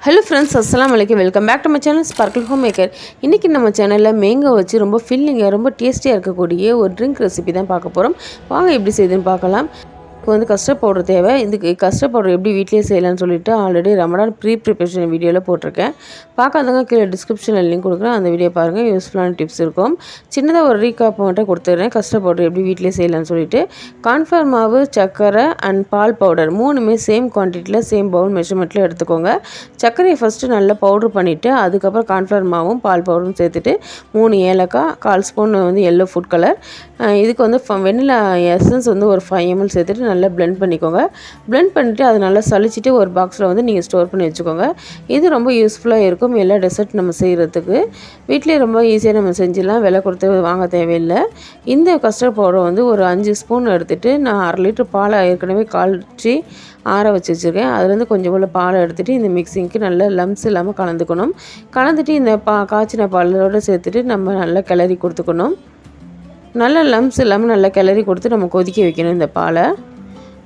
Hello friends, assalamualaikum. Welcome back to my channel sparklehomemaker. இன்னைக்கு நம்ம சேனல்ல மேங்கோ வச்சு ரொம்ப ஃபில்லிங்கா ரொம்ப டேஸ்டியா இருக்கக்கூடிய ஒரு ட்ரிங்க் ரெசிபி தான் பார்க்க போறோம். வாங்க எப்படி செய்யுதுன்னு பார்க்கலாம். இப்போ வந்து கஸ்டர்ட் பவுடர் தேவை. இதுக்கு கஸ்டர்ட் பவுடர் எப்படி வீட்லயே செய்யலாம்னு சொல்லிட்டு ஆல்ரெடி ரமலான் ப்ரிப்பரேஷன் வீடியோல போட்டுருக்கேன். பார்க்காதவங்க கீழே டிஸ்கிரிப்ஷனில் லிங்க் கொடுக்குறேன். அந்த வீடியோ பாருங்கள், யூஸ்ஃபுல்லான டிப்ஸ் இருக்கும். சின்னதாக ஒரு ரீகாப் மட்டும் கொடுத்துட்றேன். கஸ்டர்ட் பவுடர் எப்படி வீட்லயே செய்யலாம்னு சொல்லிட்டு கார்ன்ஃப்ளவர் மாவு, சர்க்கரை அண்ட் பால் பவுடர் மூணுமே சேம் குவான்டிட்டியில் சேம் பவுல் மெஷர்மெண்ட்டில் எடுத்துக்கோங்க. சர்க்கரையை ஃபஸ்ட்டு நல்லா பவுடர் பண்ணிவிட்டு அதுக்கப்புறம் கார்ன்ஃப்ளவர் மாவும் பால் பவுடரும் சேர்த்துட்டு 3 ஏலக்காய், 1/4 ஸ்பூன் வந்து எல்லோ ஃபுட் கலர், இதுக்கு வந்து வெண்ணிலா எசன்ஸ் வந்து ஒரு 5 ml சேர்த்துட்டு நல்லா பிளெண்ட் பண்ணிக்கோங்க. பிளெண்ட் பண்ணிவிட்டு அதை நல்லா சளிச்சிட்டு ஒரு பாக்ஸில் வந்து நீங்கள் ஸ்டோர் பண்ணி வச்சுக்கோங்க. இது ரொம்ப யூஸ்ஃபுல்லாக இருக்கும் எல்லா டெசர்ட் நம்ம செய்கிறதுக்கு. வீட்டிலே ரொம்ப ஈஸியாக நம்ம செஞ்சிடலாம், விலை கொடுத்து வாங்க தேவையில்லை. இந்த கஸ்டர்ட் பவுடர் வந்து ஒரு 5 ஸ்பூன் எடுத்துகிட்டு நான் 1/2 லிட்டர் பாலை ஏற்கனவே காய்ச்சி ஆற வச்சு வச்சுருக்கேன். அதுலேருந்து கொஞ்சம் போல் பாலை எடுத்துகிட்டு இந்த மிக்சிங்க்கு நல்லா லம்ஸ் இல்லாமல் கலந்துக்கணும். கலந்துட்டு இந்த காய்ச்சின பாலோடு சேர்த்துட்டு நம்ம நல்லா கிளறி கொடுத்துக்கணும். நல்லா லம்ஸ் இல்லாமல் நல்லா கிளறி கொடுத்து நம்ம கொதிக்க வைக்கணும் இந்த பாலை.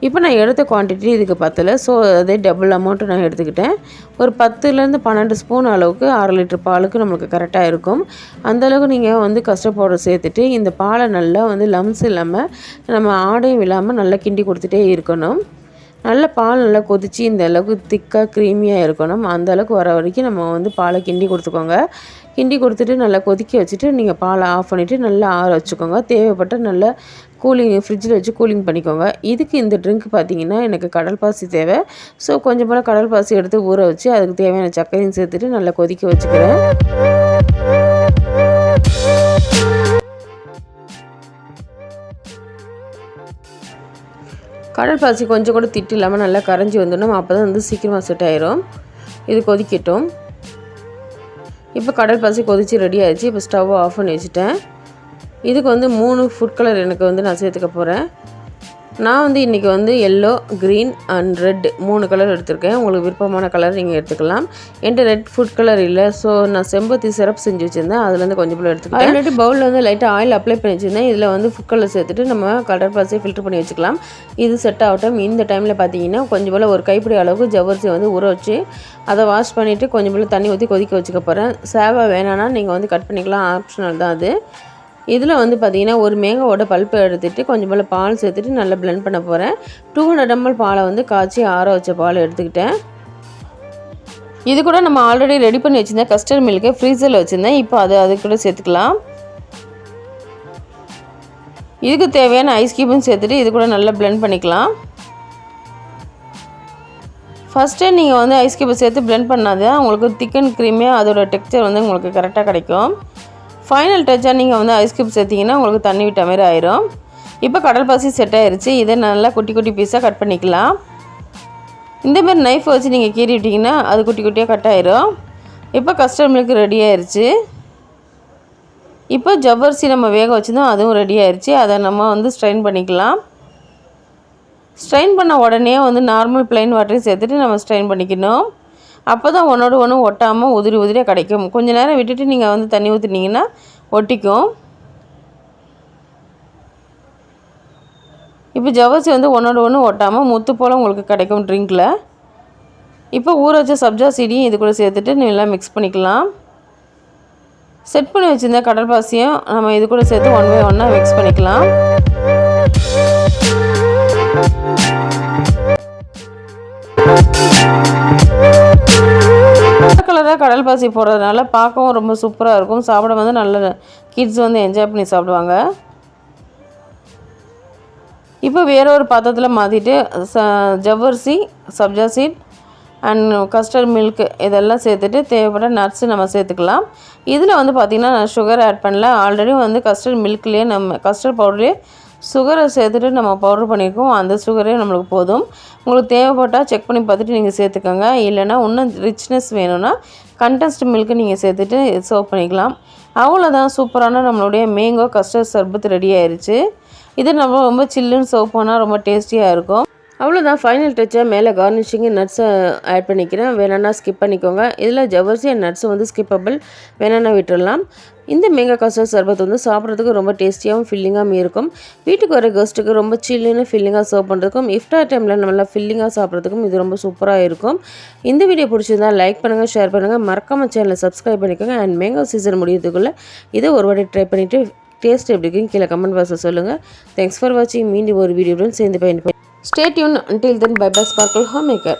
இப்போ நான் எடுத்த குவான்டிட்டி இதுக்கு பத்தலை, ஸோ அதே டபுள் அமௌண்ட்டு நான் எடுத்துக்கிட்டேன். ஒரு 10லேருந்து 12 ஸ்பூன் அளவுக்கு 1/2 லிட்டர் பாலுக்கு நம்மளுக்கு கரெக்டாக இருக்கும். அந்தளவுக்கு நீங்கள் வந்து கஸ்டர்ட் பவுடர் சேர்த்துட்டு இந்த பாலை நல்லா வந்து லம்ஸ் இல்லாமல் நம்ம ஆடையும் இல்லாமல் நல்லா கிண்டி கொடுத்துட்டே இருக்கணும். நல்ல பால் நல்லா கொதித்து இந்த அளவுக்கு திக்காக க்ரீமியாக இருக்கணும். அந்த அளவுக்கு வர வரைக்கும் நம்ம வந்து பாலை கிண்டி கொடுத்துக்கோங்க. கிண்டி கொடுத்துட்டு நல்லா கொதிக்க வச்சுட்டு நீங்கள் பாலை ஆஃப் பண்ணிவிட்டு நல்லா ஆற வச்சுக்கோங்க. தேவைப்பட்ட நல்லா கூலிங் ஃப்ரிட்ஜில் வச்சு கூலிங் பண்ணிக்கோங்க. இதுக்கு இந்த ட்ரிங்க் பார்த்திங்கன்னா எனக்கு கடல் பாசி தேவை. ஸோ கொஞ்சம் போல் கடல் பாசி எடுத்து ஊற வச்சு அதுக்கு தேவையான சர்க்கரையும் சேர்த்துட்டு நல்லா கொதிக்க வச்சுக்கிறேன். கடல் பாசி கொஞ்சம் கூட திட்டு இல்லாமல் நல்லா கரைஞ்சி வந்துடணும். அப்போ தான் வந்து சீக்கிரமாக செட் ஆயிரும். இது கொதிக்கட்டும். இப்போ கடல் பாசி கொதித்து ரெடி ஆகிடுச்சு. இப்போ ஸ்டவ் ஆஃப் பண்ணி வச்சுட்டேன். இதுக்கு வந்து 3 ஃபுட் கலர் எனக்கு வந்து நான் சேர்த்துக்க போகிறேன். நான் வந்து இன்றைக்கி வந்து yellow, green and red 3 colour எடுத்திருக்கேன். உங்களுக்கு விருப்பமான கலர் நீங்கள் எடுத்துக்கலாம். என்கிட்ட ரெட் ஃபுட் கலர் இல்லை, ஸோ நான் செம்பருத்தி சிரப் செஞ்சு வச்சுருந்தேன். அதுலேருந்து கொஞ்சம் போல் எடுத்துக்கிட்டேன். ஆல்ரெடி பவுலில் வந்து லைட்டாக ஆயில் அப்ளை பண்ணி வச்சுருந்தேன். இதில் வந்து ஃபுட் கலர் சேர்த்துட்டு நம்ம கடல் பாசியை ஃபில்டர் பண்ணி வச்சுக்கலாம். இது செட் ஆகட்டும். இந்த டைமில் பார்த்தீங்கன்னா கொஞ்சம் போல் ஒரு கைப்பிடி அளவுக்கு ஜவ்வரிசி வந்து ஊற வச்சு அதை வாஷ் பண்ணிவிட்டு கொஞ்சம் போல் தண்ணி ஊற்றி கொதிக்க வச்சுக்க போகிறேன். சேவை வேணான்னா நீங்கள் வந்து கட் பண்ணிக்கலாம், ஆப்ஷனல் தான் அது. இதில் வந்து பார்த்திங்கன்னா ஒரு மேங்கோவோட பல்ப்பை எடுத்துகிட்டு கொஞ்சம் போல் பால் சேர்த்துட்டு நல்லா பிளெண்ட் பண்ண போகிறேன். 200 ml பாலை வந்து காய்ச்சி ஆற வச்ச பால் எடுத்துக்கிட்டேன். இது கூட நம்ம ஆல்ரெடி ரெடி பண்ணி வச்சுருந்தேன் கஸ்டர்ட் மில்க்கு ஃப்ரீசரில் வச்சுருந்தேன். இப்போ அது கூட சேர்த்துக்கலாம். இதுக்கு தேவையான ஐஸ் கியூபும் சேர்த்துட்டு இது கூட நல்லா பிளெண்ட் பண்ணிக்கலாம். ஃபஸ்ட்டே நீங்கள் வந்து ஐஸ் கியூபை சேர்த்து பிளெண்ட் பண்ணாதான் உங்களுக்கு திக்கன் க்ரீமியாக அதோட டெக்ஸ்சர் வந்து உங்களுக்கு கரெக்டாக கிடைக்கும். ஃபைனல் டச்சாக நீங்கள் வந்து ஐஸ் கியூப் சேர்த்திங்கன்னா உங்களுக்கு தண்ணி விட்ட மாதிரி ஆயிரும். இப்போ கடல் பாசி செட் ஆயிடுச்சு. இதை நல்லா குட்டி குட்டி பீஸாக கட் பண்ணிக்கலாம். இந்தமாரி நைஃப் வச்சு நீங்கள் கீறி விட்டிங்கன்னா அது குட்டி குட்டியாக கட் ஆயிரும். இப்போ கஸ்டர்ட் மில்க் ரெடி ஆயிடுச்சு. இப்போ ஜவ்வரிசி நம்ம வேக வச்சுருந்தோம், அதுவும் ரெடி ஆயிடுச்சு. அதை நம்ம வந்து ஸ்ட்ரெயின் பண்ணிக்கலாம். ஸ்ட்ரெயின் பண்ண உடனே வந்து நார்மல் ப்ளைன் வாட்டரையும் சேர்த்துட்டு நம்ம ஸ்ட்ரெயின் பண்ணிக்கணும். அப்போ தான் ஒன்றோடு ஒன்று ஒட்டாமல் உதிரியாக கிடைக்கும். கொஞ்சம் நேரம் விட்டுட்டு நீங்கள் வந்து தண்ணி ஊற்றினீங்கன்னா ஒட்டிக்கும். இப்போ ஜவ்வரிசி வந்து ஒன்றோடு ஒன்று ஒட்டாமல் முத்து போல் உங்களுக்கு கிடைக்கும் ட்ரிங்கில். இப்போ ஊற வச்ச சப்ஜா சீடியும் இது கூட சேர்த்துட்டு நல்லா மிக்ஸ் பண்ணிக்கலாம். செட் பண்ணி வச்சுருந்த கடல் பாசியும் நம்ம இது கூட சேர்த்து 1 by 1 மிக்ஸ் பண்ணிக்கலாம். கலராக கடல் பாசி போடுறதுனால பார்க்கவும் ரொம்ப சூப்பராக இருக்கும். சாப்பிட வந்து நல்ல கிட்ஸ் வந்து என்ஜாய் பண்ணி சாப்பிடுவாங்க. இப்போ வேற ஒரு பாத்திரத்தில் மாற்றிட்டு ஜவ்வரிசி, sabja seed and custard milk இதெல்லாம் சேர்த்துட்டு தேவைப்பட்ட நட்ஸு நம்ம சேர்த்துக்கலாம். இதில் வந்து பார்த்திங்கன்னா நான் சுகர் ஆட் பண்ணல. ஆல்ரெடி வந்து கஸ்டர்ட் மில்க்லேயே நம்ம கஸ்டர்ட் பவுடர்லேயே சுகரை சேர்த்துட்டு நம்ம பவுடர் பண்ணியிருக்கோம். அந்த சுகரே நம்மளுக்கு போதும். உங்களுக்கு தேவைப்பட்டால் செக் பண்ணி பார்த்துட்டு நீங்கள் சேர்த்துக்கோங்க. இல்லைனா இன்னும் ரிச்னஸ் வேணும்னா கண்டென்ஸ்டு மில்க்கு நீங்கள் சேர்த்துட்டு சர்வ் பண்ணிக்கலாம். அவ்வளோதான், சூப்பரான நம்மளுடைய மேங்கோ கஸ்டர்ட் சர்பத் ரெடி ஆயிடுச்சு. இது நம்ம ரொம்ப சில்லுன்னு சர்வ் பண்ணால் ரொம்ப டேஸ்டியாக இருக்கும். அவ்வளோதான் ஃபைனல் டச்சாக மேலே கார்னிஷிங்கு நட்ஸை ஆட் பண்ணிக்கிறேன். வேணும்னா ஸ்கிப் பண்ணிக்கோங்க. இதில் ஜவ்வரிசி அண்ட் நட்ஸ் வந்து ஸ்கிப்பபிள், வேணும்னா விட்டுடலாம். இந்த மேங்கோ கஸ்டர்ட் சர்பத் வந்து சாப்பிட்றதுக்கு ரொம்ப டேஸ்டியாகவும் ஃபில்லிங்காகவும் இருக்கும். வீட்டுக்கு வர கெஸ்ட்டுக்கு ரொம்ப சில்லுன்னு ஃபில்லிங்காக சர்வ் பண்ணுறதுக்கும் இஃப்டார் டைமில் நல்லா ஃபில்லிங்காக சாப்பிட்றதுக்கும் இது ரொம்ப சூப்பராக இருக்கும். இந்த வீடியோ பிடிச்சிருந்தா லைக் பண்ணுங்கள், ஷேர் பண்ணுங்கள், மறக்காம சேனலை சப்ஸ்கிரைப் பண்ணிக்கோங்க. அண்ட் மேங்கோ சீசன் முடியறதுக்குள்ளே இதை ஒரு வாட்டி ட்ரை பண்ணிவிட்டு டேஸ்ட் எப்படி இருக்குன்னு கீழே கமெண்ட் பாக்ஸில் சொல்லுங்கள். தேங்க்ஸ் ஃபார் வாட்சிங். மீண்டும் ஒரு வீடியோவுடன் சேர்ந்து பயன்படுத்தி Stay tuned until then. Bye bye, Sparkle Homemaker.